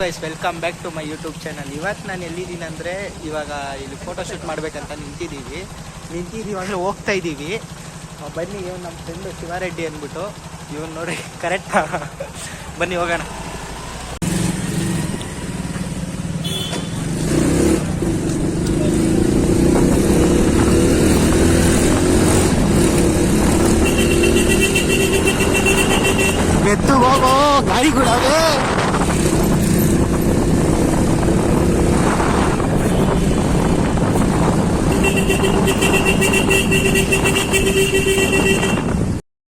Guys welcome back to my YouTube channel. ಇವತ್ತು ನಾನು ಎಲ್ಲಿದ್ದೀನಿ ಅಂದರೆ ಇವಾಗ ಇಲ್ಲಿ ಫೋಟೋ ಶೂಟ್ ಮಾಡಬೇಕಂತ ನಿಂತಿದ್ದೀವಿ ಅಂದರೆ ಹೋಗ್ತಾ ಇದ್ದೀವಿ. ಬನ್ನಿ, ಇವನು ನಮ್ಮ ಫ್ರೆಂಡು ಶಿವಾರೆಡ್ಡಿ ಅಂದ್ಬಿಟ್ಟು ಇವನು ನೋಡಿ ಕರೆಕ್ಟಾ. ಬನ್ನಿ ಹೋಗೋಣ. ಎತ್ತು ಹೋಗೋ ಗಾಡಿ ಕೂಡ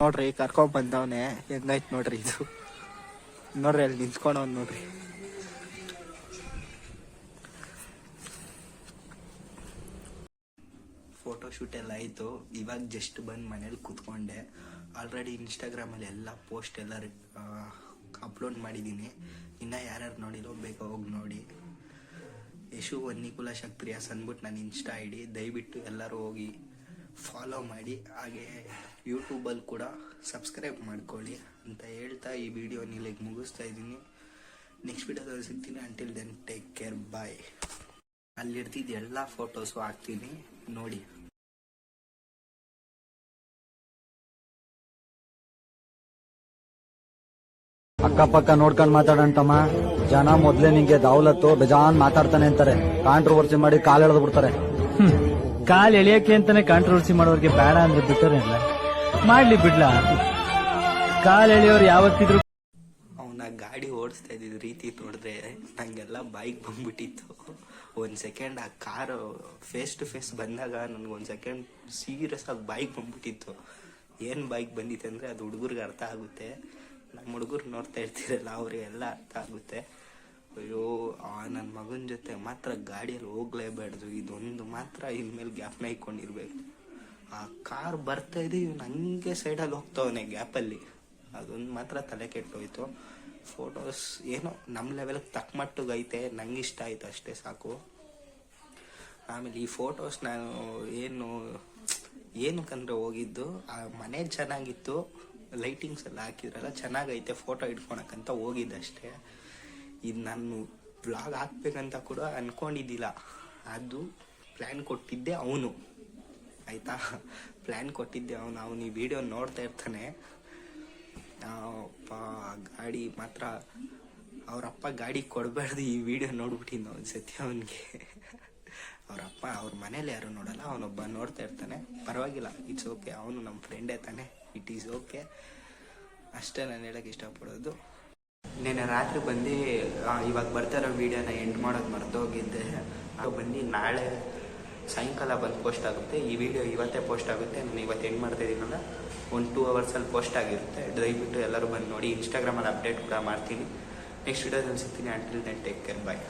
ನೋಡ್ರಿ ಕರ್ಕೊಂಡ್ ಬಂದವನೆ ಹೆಂಗಾಯ್ತು ನೋಡ್ರಿ. ಇದು ನೋಡ್ರಿ ಅಲ್ಲಿ ನಿಂತ್ಕೊಂಡವ್ ನೋಡ್ರಿ. ಫೋಟೋ ಶೂಟ್ ಎಲ್ಲ ಆಯ್ತು. ಇವಾಗ ಜಸ್ಟ್ ಬಂದು ಮನೇಲಿ ಕೂತ್ಕೊಂಡೆ. ಆಲ್ರೆಡಿ ಇನ್ಸ್ಟಾಗ್ರಾಮಲ್ಲಿ ಎಲ್ಲ ಪೋಸ್ಟ್ ಎಲ್ಲ ಅಪ್ಲೋಡ್ ಮಾಡಿದ್ದೀನಿ. ಇನ್ನು ಯಾರ್ಯಾರು ನೋಡಿರೋ ಬೇಗ ಹೋಗಿ ನೋಡಿ. ಯಶು ವನ್ನಿಕುಲ ಶಕ್ತಿಯಾಸ್ ಅಂದ್ಬಿಟ್ಟು ನನ್ನ ಇನ್ಸ್ಟಾ ಐ ಡಿ. ದಯವಿಟ್ಟು ಎಲ್ಲರೂ ಹೋಗಿ ಫಾಲೋ ಮಾಡಿ, ಹಾಗೆ ಯೂಟ್ಯೂಬಲ್ಲಿ ಕೂಡ ಸಬ್ಸ್ಕ್ರೈಬ್ ಮಾಡ್ಕೊಳ್ಳಿ ಅಂತ ಹೇಳ್ತಾ ಈ ವಿಡಿಯೋ ಇಲ್ಲಿಗೆ ಮುಗಿಸ್ತಾ ಇದ್ದೀನಿ. ನೆಕ್ಸ್ಟ್ ವಿಡಿಯೋದಲ್ಲಿ ಸಿಗ್ತೀನಿ. ಅಂಟಿಲ್ ದೆನ್ ಟೇಕ್ ಕೇರ್, ಬಾಯ್. ಅಲ್ಲಿರ್ತಿದ್ದು ಎಲ್ಲ ಫೋಟೋಸು ಹಾಕ್ತೀನಿ ನೋಡಿ. ಅಕ್ಕಪಕ್ಕ ನೋಡ್ಕೊಂಡ್ ಮಾತಾಡಂತಮ್ಮ. ಜನ ಮೊದ್ಲೇ ನಿಂಗೆ ದೌಲತ್ತು ಬೇಜಾನ್ ಮಾತಾಡ್ತಾನೆ ಅಂತಾರೆ. ಕಾಂಟ್ರವರ್ಸಿ ಮಾಡಿ ಕಾಲ್ ಎಳೆದು ಬಿಡ್ತಾರೆ. ಕಾಲ್ ಎಳಿಯಕ್ಕೆ ಅಂತಾನೆ ಕಾಂಟ್ರವರ್ಸಿ ಮಾಡೋರ್ಗೆ ಬೇಡ ಅಂದ್ರೆ ಬಿಟ್ಟರೇನಿಲ್ಲ, ಮಾಡ್ಲಿ ಬಿಡ್ಲಾ. ಕಾಲ್ ಎಳೆಯೋರು ಯಾವತ್ತಿದ್ರು. ಅವನ ಗಾಡಿ ಓಡಿಸ್ತಾ ಇದ್ದಿದ್ ರೀತಿ ನೋಡಿದ್ರೆ ನಂಗೆಲ್ಲ ಬೈಕ್ ಬಂದ್ಬಿಟ್ಟಿತ್ತು. ಒಂದ್ ಸೆಕೆಂಡ್ ಆ ಕಾರು ಫೇಸ್ ಟು ಫೇಸ್ ಬಂದಾಗ ನನ್ಗೊಂದ್ ಸೆಕೆಂಡ್ ಸೀರಿಯಸ್ ಆಗಿ ಬೈಕ್ ಬಂದ್ಬಿಟ್ಟಿತ್ತು. ಏನ್ ಬೈಕ್ ಬಂದಿತ್ತು ಅಂದ್ರೆ ಅದು ಹುಡುಗರ್ಗೆ ಅರ್ಥ ಆಗುತ್ತೆ. ನಮ್ಮ ಹುಡುಗರು ನೋಡ್ತಾ ಇರ್ತೀರಲ್ಲ ಅವ್ರಿಗೆಲ್ಲ ಅರ್ಥ ಆಗುತ್ತೆ. ಅಯ್ಯೋ, ನನ್ನ ಮಗನ ಜೊತೆ ಮಾತ್ರ ಗಾಡಿಯಲ್ಲಿ ಹೋಗ್ಲೇಬೇಡ್ದು. ಇದೊಂದು ಮಾತ್ರ ಇನ್ಮೇಲೆ ಗ್ಯಾಪ್ನ ಇಟ್ಕೊಂಡಿರ್ಬೇಕು. ಆ ಕಾರ್ ಬರ್ತಾ ಇದೆ, ಇವ್ನು ಹಂಗೆ ಸೈಡಲ್ಲಿ ಹೋಗ್ತಾವನೆ ಗ್ಯಾಪಲ್ಲಿ. ಅದೊಂದು ಮಾತ್ರ ತಲೆ ಕೆಟ್ಟೋಯ್ತು. ಫೋಟೋಸ್ ಏನೋ ನಮ್ಮ ಲೆವೆಲ್ಗೆ ತಕ್ಕ ಮಟ್ಟಿಗೈತೆ, ನಂಗೆ ಇಷ್ಟ ಆಯ್ತು ಅಷ್ಟೇ ಸಾಕು. ಆಮೇಲೆ ಈ ಫೋಟೋಸ್ ನಾನು ಏನಕ್ಕಂದ್ರೆ ಹೋಗಿದ್ದು, ಆ ಮನೆ ಚೆನ್ನಾಗಿತ್ತು, ಲೈಟಿಂಗ್ಸ್ ಎಲ್ಲ ಹಾಕಿದ್ರಲ್ಲ ಚೆನ್ನಾಗೈತೆ, ಫೋಟೋ ಇಟ್ಕೊಳಕ್ಕಂತ ಹೋಗಿದ್ದಷ್ಟೇ. ಇದು ನಾನು ವ್ಲಾಗ್ ಹಾಕ್ಬೇಕಂತ ಕೂಡ ಅನ್ಕೊಂಡಿದ್ದಿಲ್ಲ. ಅದು ಪ್ಲ್ಯಾನ್ ಕೊಟ್ಟಿದ್ದೆ ಅವನು, ಆಯಿತಾ. ಪ್ಲ್ಯಾನ್ ಕೊಟ್ಟಿದ್ದೆ ಅವನು ಈ ವಿಡಿಯೋ ನೋಡ್ತಾ ಇರ್ತಾನೆ. ಗಾಡಿ ಮಾತ್ರ ಅವರಪ್ಪ ಗಾಡಿ ಕೊಡಬಾರ್ದು ಈ ವಿಡಿಯೋ ನೋಡ್ಬಿಟ್ಟಿದ್ದು ಒಂದ್ಸತಿ ಅವನಿಗೆ. ಅವರಪ್ಪ ಅವ್ರ ಮನೇಲಿ ಯಾರು ನೋಡಲ್ಲ, ಅವನೊಬ್ಬ ನೋಡ್ತಾ ಇರ್ತಾನೆ. ಪರವಾಗಿಲ್ಲ, ಇಟ್ಸ್ ಓಕೆ. ಅವನು ನಮ್ಮ ಫ್ರೆಂಡೇ ತಾನೆ, ಇಟ್ ಈಸ್ ಓಕೆ. ಅಷ್ಟೇ ನಾನು ಹೇಳಕ್ಕೆ ಇಷ್ಟಪಡೋದು. ನೆನ್ನೆ ರಾತ್ರಿ ಬಂದು ಇವಾಗ ಬರ್ತಾರೋ ವೀಡಿಯೋನ ಎಂಡ್ ಮಾಡೋದು ಮರ್ತೋಗಿದ್ದೆ. ಬಂದು ನಾಳೆ ಸಾಯಂಕಾಲ ಬಂದು ಪೋಸ್ಟ್ ಆಗುತ್ತೆ. ಈ ವಿಡಿಯೋ ಇವತ್ತೇ ಪೋಸ್ಟ್ ಆಗುತ್ತೆ. ನಾನು ಇವತ್ತು ಎಂಡ್ ಮಾಡ್ತಾ ಇದ್ದೀನಲ್ಲ, 1-2 ಅವರ್ಸಲ್ಲಿ ಪೋಸ್ಟ್ ಆಗಿರುತ್ತೆ. ದಯವಿಟ್ಟು ಎಲ್ಲರೂ ಬಂದು ನೋಡಿ. ಇನ್ಸ್ಟಾಗ್ರಾಮಲ್ಲಿ ಅಪ್ಡೇಟ್ ಕೂಡ ಮಾಡ್ತೀನಿ. ನೆಕ್ಸ್ಟ್ ವಿಡಿಯೋದಲ್ಲಿ ಸಿಗ್ತೀನಿ. ಅಂಟಿಲ್ ದೆನ್ ಟೇಕ್ ಕೇರ್, ಬಾಯ್.